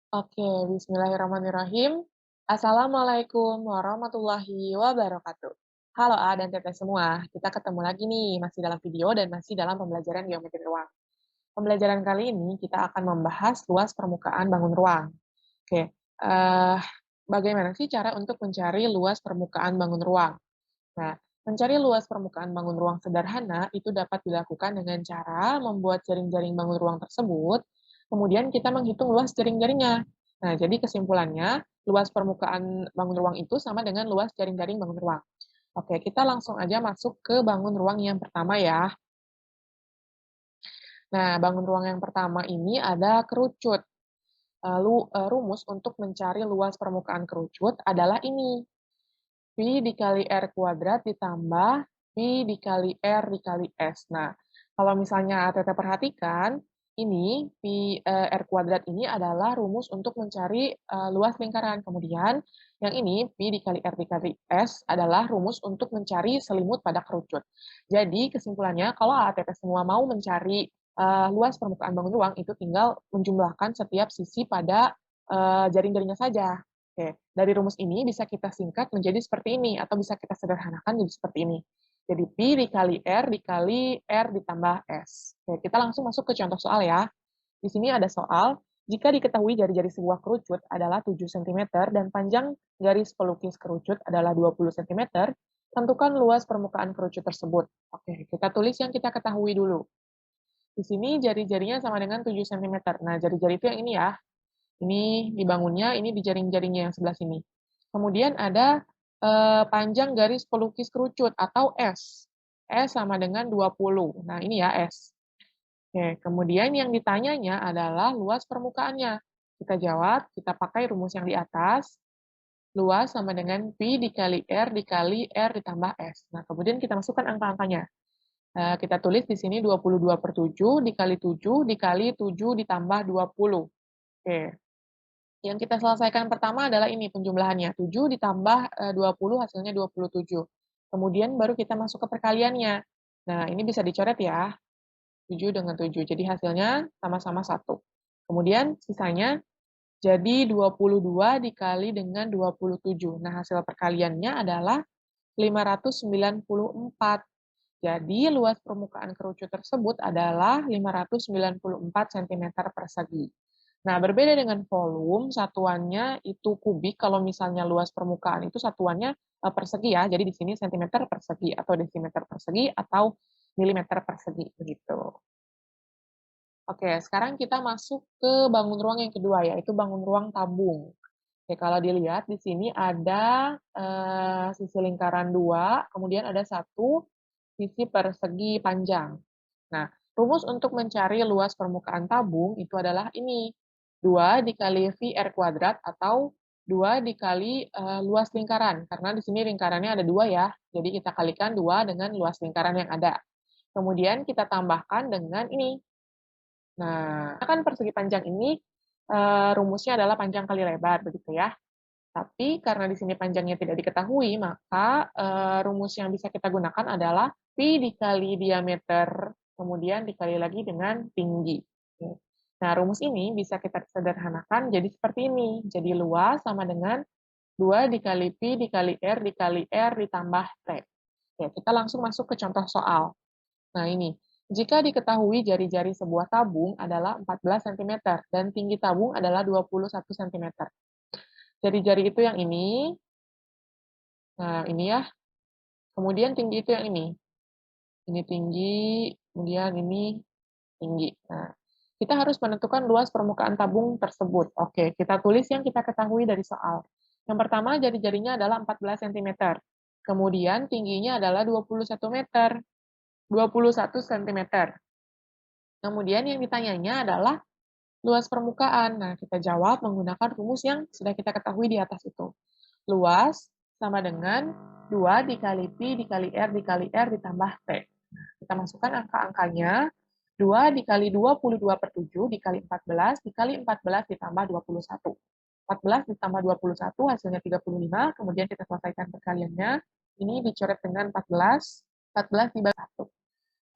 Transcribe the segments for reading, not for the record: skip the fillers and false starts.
Oke, bismillahirrahmanirrahim. Assalamualaikum warahmatullahi wabarakatuh. Halo A dan Teteh semua, kita ketemu lagi nih, masih dalam video dan masih dalam pembelajaran geometri ruang. Pembelajaran kali ini kita akan membahas luas permukaan bangun ruang. Oke, bagaimana sih cara untuk mencari luas permukaan bangun ruang? Nah, mencari luas permukaan bangun ruang sederhana itu dapat dilakukan dengan cara membuat jaring-jaring bangun ruang tersebut, kemudian kita menghitung luas jaring-jaringnya. Nah, jadi kesimpulannya, luas permukaan bangun ruang itu sama dengan luas jaring-jaring bangun ruang. Oke, kita langsung aja masuk ke bangun ruang yang pertama ya. Nah, bangun ruang yang pertama ini ada kerucut. Lalu, rumus untuk mencari luas permukaan kerucut adalah ini. Pi dikali R kuadrat ditambah Pi dikali R dikali S. Nah, kalau misalnya Teteh perhatikan, ini Pi R kuadrat ini adalah rumus untuk mencari luas lingkaran. Kemudian, yang ini Pi dikali R dikali S adalah rumus untuk mencari selimut pada kerucut. Jadi, kesimpulannya, kalau Teteh semua mau mencari luas permukaan bangun ruang, itu tinggal menjumlahkan setiap sisi pada jaring-jaringnya saja. Oke, dari rumus ini bisa kita singkat menjadi seperti ini, atau bisa kita sederhanakan jadi seperti ini. Jadi Pi dikali R ditambah S. Oke, kita langsung masuk ke contoh soal ya. Di sini ada soal, jika diketahui jari-jari sebuah kerucut adalah 7 cm dan panjang garis pelukis kerucut adalah 20 cm, tentukan luas permukaan kerucut tersebut. Oke, kita tulis yang kita ketahui dulu. Di sini jari-jarinya sama dengan 7 cm. Nah, jari-jari itu yang ini ya. Ini dibangunnya, ini di jaring-jaringnya yang sebelah sini. Kemudian ada panjang garis pelukis kerucut atau S. S sama dengan 20. Nah, ini ya S. Oke, kemudian yang ditanyanya adalah luas permukaannya. Kita jawab, kita pakai rumus yang di atas. Luas sama dengan Pi dikali R ditambah S. Nah, kemudian kita masukkan angka-angkanya. Kita tulis di sini 22/7 dikali 7 dikali 7 ditambah 20. Oke, yang kita selesaikan pertama adalah ini penjumlahannya. 7 ditambah 20 hasilnya 27. Kemudian baru kita masuk ke perkaliannya. Nah, ini bisa dicoret ya. 7 dengan 7. Jadi hasilnya sama-sama 1. Kemudian sisanya jadi 22 dikali dengan 27. Nah, hasil perkaliannya adalah 594. Jadi luas permukaan kerucut tersebut adalah 594 cm persegi. Nah, berbeda dengan volume, satuannya itu kubik. Kalau misalnya luas permukaan itu satuannya persegi ya. Jadi di sini sentimeter persegi atau desimeter persegi atau milimeter persegi begitu. Oke, sekarang kita masuk ke bangun ruang yang kedua, yaitu bangun ruang tabung. Oke, kalau dilihat di sini ada sisi lingkaran 2, kemudian ada satu sisi persegi panjang. Nah, rumus untuk mencari luas permukaan tabung itu adalah ini. 2 dikali VR kuadrat atau 2 dikali luas lingkaran. Karena di sini lingkarannya ada 2 ya. Jadi kita kalikan 2 dengan luas lingkaran yang ada. Kemudian kita tambahkan dengan ini. Nah, kan persegi panjang ini rumusnya adalah panjang kali lebar, begitu ya. Tapi karena di sini panjangnya tidak diketahui, maka rumus yang bisa kita gunakan adalah pi dikali diameter, kemudian dikali lagi dengan tinggi. Nah, rumus ini bisa kita sederhanakan jadi seperti ini. Jadi luas sama dengan 2 dikali pi dikali R ditambah T. Oke, kita langsung masuk ke contoh soal. Nah, ini. Jika diketahui jari-jari sebuah tabung adalah 14 cm dan tinggi tabung adalah 21 cm. Jari-jari itu yang ini. Nah, ini ya. Kemudian tinggi itu yang ini. Ini tinggi, kemudian ini tinggi. Nah, kita harus menentukan luas permukaan tabung tersebut. Oke, kita tulis yang kita ketahui dari soal. Yang pertama, jari-jarinya adalah 14 cm. Kemudian tingginya adalah 21 meter. 21 cm. Kemudian yang ditanyanya adalah luas permukaan. Nah, kita jawab menggunakan rumus yang sudah kita ketahui di atas itu. Luas sama dengan 2 dikali pi dikali R ditambah T. Nah, kita masukkan angka-angkanya. 2 dikali 22/7 dikali 14 dikali 14 ditambah 21. 14 ditambah 21 hasilnya 35, kemudian kita selesaikan perkaliannya. Ini dicoret dengan 14, 14 dibagi 1.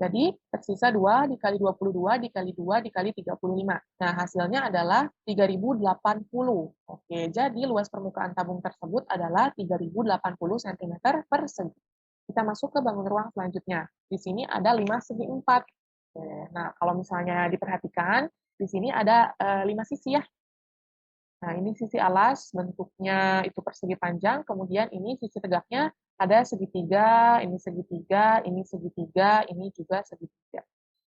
Jadi tersisa 2 dikali 22 dikali 2 dikali 35. Nah, hasilnya adalah 3080. Oke, jadi luas permukaan tabung tersebut adalah 3080 cm persegi. Kita masuk ke bangun ruang selanjutnya. Di sini ada 5 segi 4. Oke, nah, kalau misalnya diperhatikan, di sini ada 5 sisi ya. Nah, ini sisi alas, bentuknya itu persegi panjang, kemudian ini sisi tegaknya ada segitiga, ini segitiga, ini juga segitiga.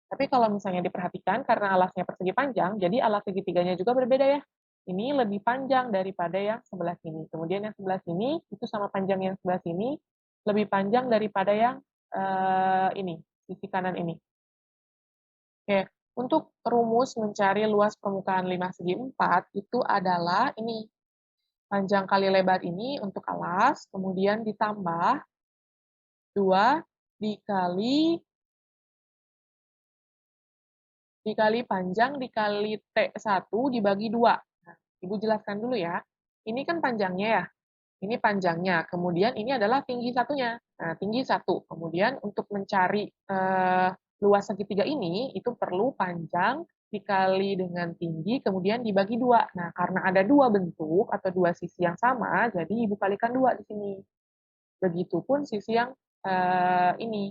Tapi kalau misalnya diperhatikan, karena alasnya persegi panjang, jadi alas segitiganya juga berbeda ya. Ini lebih panjang daripada yang sebelah sini. Kemudian yang sebelah sini, itu sama panjang yang sebelah sini, lebih panjang daripada yang ini, sisi kanan ini. Oke, untuk rumus mencari luas permukaan 5 segi 4, itu adalah ini, panjang kali lebar ini untuk alas, kemudian ditambah 2 dikali panjang dikali T1 dibagi 2. Nah, Ibu jelaskan dulu ya. Ini kan panjangnya ya. Ini panjangnya. Kemudian ini adalah tinggi satunya. Nah, tinggi 1. Kemudian untuk mencari luas segitiga ini, itu perlu panjang dikali dengan tinggi, kemudian dibagi 2. Nah, karena ada 2 bentuk atau 2 sisi yang sama, jadi Ibu kalikan 2 di sini. Begitupun sisi yang ini.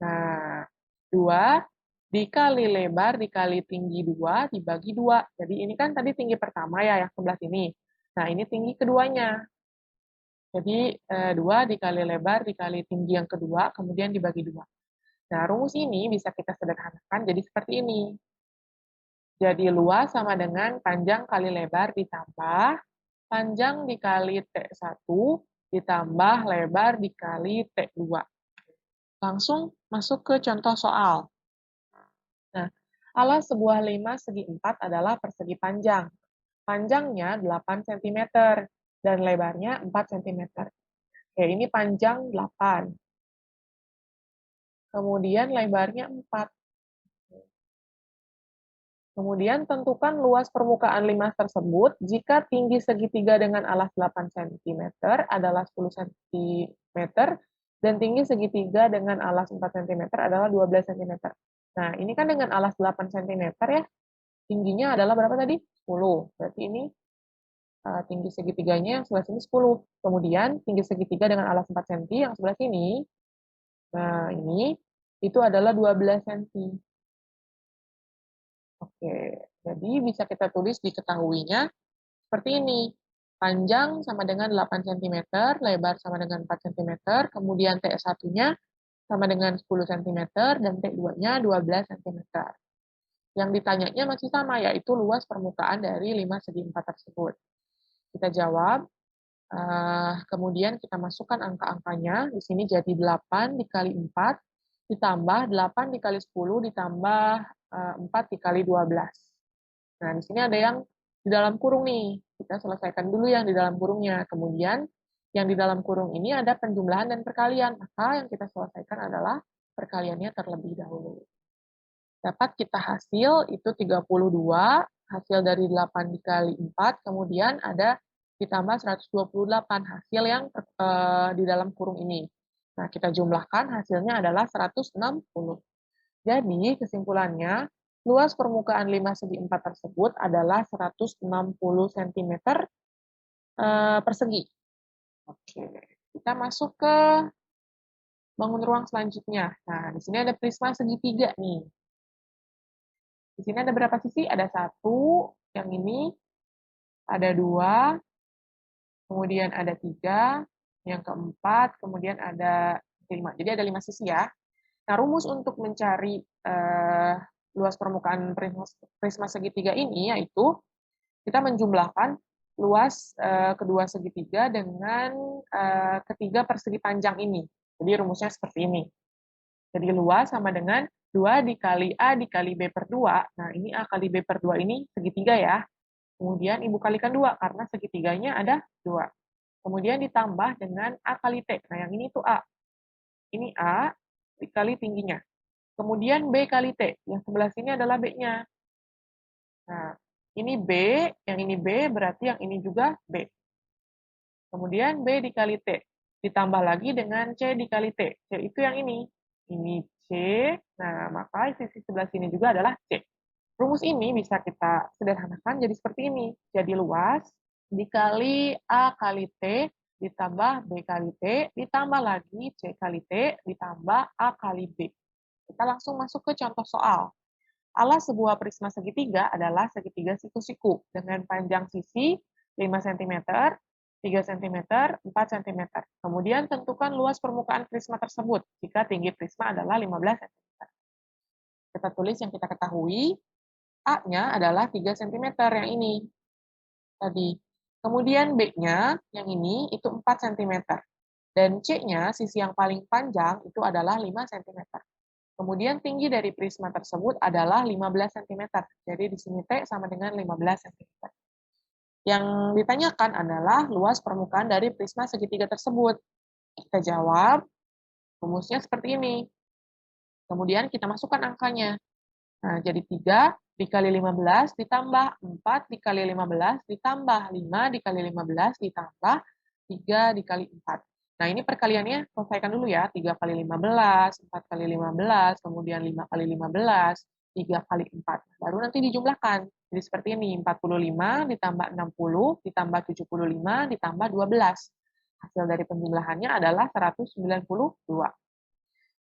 Nah, 2 dikali lebar dikali tinggi 2 dibagi 2. Jadi ini kan tadi tinggi pertama ya, yang sebelah sini. Nah, ini tinggi keduanya. Jadi 2 dikali lebar dikali tinggi yang kedua, kemudian dibagi 2. Nah, rumus ini bisa kita sederhanakan jadi seperti ini. Jadi luas sama dengan panjang kali lebar ditambah panjang dikali T1 ditambah lebar dikali T2. Langsung masuk ke contoh soal. Nah, alas sebuah 5 segi 4 adalah persegi panjang. Panjangnya 8 cm dan lebarnya 4 cm. Oke, ini panjang 8. Kemudian lebarnya 4. Kemudian tentukan luas permukaan 5 tersebut jika tinggi segitiga dengan alas 8 cm adalah 10 cm dan tinggi segitiga dengan alas 4 cm adalah 12 cm. Nah, ini kan dengan alas 8 cm ya, tingginya adalah berapa tadi? 10. Berarti ini tinggi segitiganya yang sebelah sini 10. Kemudian tinggi segitiga dengan alas 4 cm yang sebelah sini, nah ini, itu adalah 12 cm. Oke, jadi bisa kita tulis diketahuinya seperti ini. Panjang sama dengan 8 cm, lebar sama dengan 4 cm, kemudian T1-nya sama dengan 10 cm, dan T2-nya 12 cm. Yang ditanyanya masih sama, yaitu luas permukaan dari 5 segi 4 tersebut. Kita jawab, kemudian kita masukkan angka-angkanya. Di sini jadi 8 dikali 4, ditambah 8 dikali 10, ditambah 4 dikali 12. Nah, di sini ada yang di dalam kurung nih. Kita selesaikan dulu yang di dalam kurungnya. Kemudian, yang di dalam kurung ini ada penjumlahan dan perkalian. Maka yang kita selesaikan adalah perkaliannya terlebih dahulu. Dapat kita hasil itu 32, hasil dari 8 dikali 4, kemudian ada ditambah 128 hasil yang di dalam kurung ini. Nah, kita jumlahkan hasilnya adalah 160. Jadi, kesimpulannya, luas permukaan 5 segi 4 tersebut adalah 160 cm persegi. Oke, kita masuk ke bangun ruang selanjutnya. Nah, di sini ada prisma segitiga nih. Di sini ada berapa sisi? Ada 1, yang ini ada 2, kemudian ada 3, yang keempat, kemudian ada 5. Jadi ada 5 sisi ya. Nah, rumus untuk mencari luas permukaan prisma segitiga ini yaitu kita menjumlahkan luas kedua segitiga dengan ketiga persegi panjang ini. Jadi rumusnya seperti ini. Jadi luas sama dengan 2 dikali A dikali B per 2. Nah, ini A kali B per 2 ini segitiga ya. Kemudian Ibu kalikan 2, karena segitiganya ada 2. Kemudian ditambah dengan A kali T. Nah, yang ini tuh A. Ini A dikali tingginya. Kemudian B kali T. Yang sebelah sini adalah B-nya. Nah, ini B, yang ini B, berarti yang ini juga B. Kemudian B dikali T. Ditambah lagi dengan C dikali T. C itu yang ini. ini C, nah maka sisi sebelah sini juga adalah C. Rumus ini bisa kita sederhanakan jadi seperti ini. Jadi luas dikali A kali T ditambah B kali T ditambah lagi C kali T ditambah A kali B. Kita langsung masuk ke contoh soal. Alas sebuah prisma segitiga adalah segitiga siku-siku dengan panjang sisi 5 cm, 3 cm, 4 cm. Kemudian tentukan luas permukaan prisma tersebut jika tinggi prisma adalah 15 cm. Kita tulis yang kita ketahui, A-nya adalah 3 cm yang ini tadi. Kemudian B-nya yang ini itu 4 cm. Dan C-nya, sisi yang paling panjang, itu adalah 5 cm. Kemudian tinggi dari prisma tersebut adalah 15 cm. Jadi di sini T sama dengan 15 cm. Yang ditanyakan adalah luas permukaan dari prisma segitiga tersebut. Kita jawab, rumusnya seperti ini. Kemudian kita masukkan angkanya. Nah, jadi 3 dikali 15 ditambah 4 dikali 15 ditambah 5 dikali 15 ditambah 3 dikali 4. Nah, ini perkaliannya selesaikan dulu ya. 3 kali 15, 4 kali 15, kemudian 5 kali 15, 3 kali 4. Baru nanti dijumlahkan. Jadi seperti ini, 45 ditambah 60 ditambah 75 ditambah 12. Hasil dari penjumlahannya adalah 192.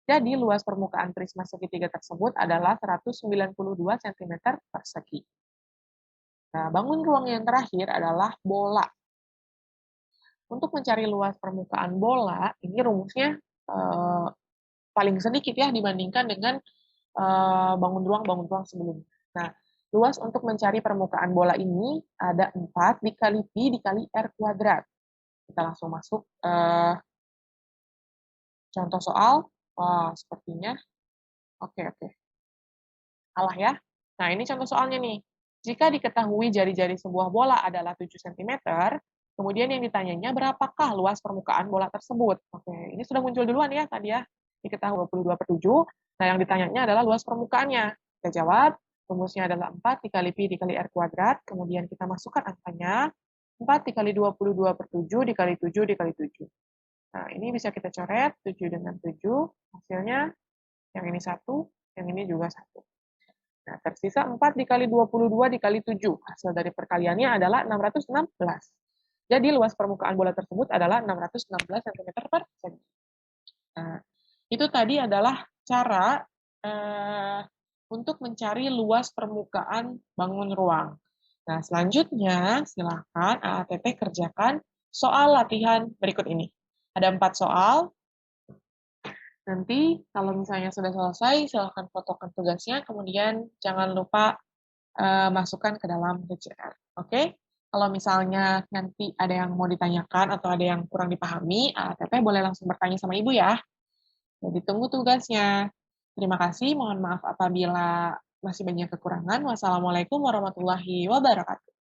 Jadi luas permukaan prisma segitiga tersebut adalah 192 cm persegi. Nah, bangun ruang yang terakhir adalah bola. Untuk mencari luas permukaan bola, ini rumusnya paling sedikit ya dibandingkan dengan bangun ruang sebelumnya. Nah, luas untuk mencari permukaan bola ini ada 4 dikali pi dikali r kuadrat. Kita langsung masuk contoh soal. Wah, sepertinya. Oke. Salah ya. Nah, ini contoh soalnya nih. Jika diketahui jari-jari sebuah bola adalah 7 cm, kemudian yang ditanyanya berapakah luas permukaan bola tersebut. Oke, ini sudah muncul duluan ya tadi ya. Diketahui 22/7. Nah, yang ditanyanya adalah luas permukaannya. Kita jawab, rumusnya adalah 4 dikali pi dikali r kuadrat, kemudian kita masukkan angkanya, 4 dikali 22/7 dikali 7 dikali 7. Nah, ini bisa kita coret, 7 dengan 7, hasilnya yang ini 1, yang ini juga 1. Nah, tersisa 4 dikali 22 dikali 7. Hasil dari perkaliannya adalah 616. Jadi luas permukaan bola tersebut adalah 616 cm persegi. Nah, itu tadi adalah cara untuk mencari luas permukaan bangun ruang. Nah, selanjutnya silakan AATT kerjakan soal latihan berikut ini. Ada 4 soal. Nanti kalau misalnya sudah selesai, silakan fotokan tugasnya, kemudian jangan lupa masukkan ke dalam DCR. Oke? Kalau misalnya nanti ada yang mau ditanyakan atau ada yang kurang dipahami, Teteh boleh langsung bertanya sama Ibu ya. Jadi tunggu tugasnya. Terima kasih, mohon maaf apabila masih banyak kekurangan. Wassalamualaikum warahmatullahi wabarakatuh.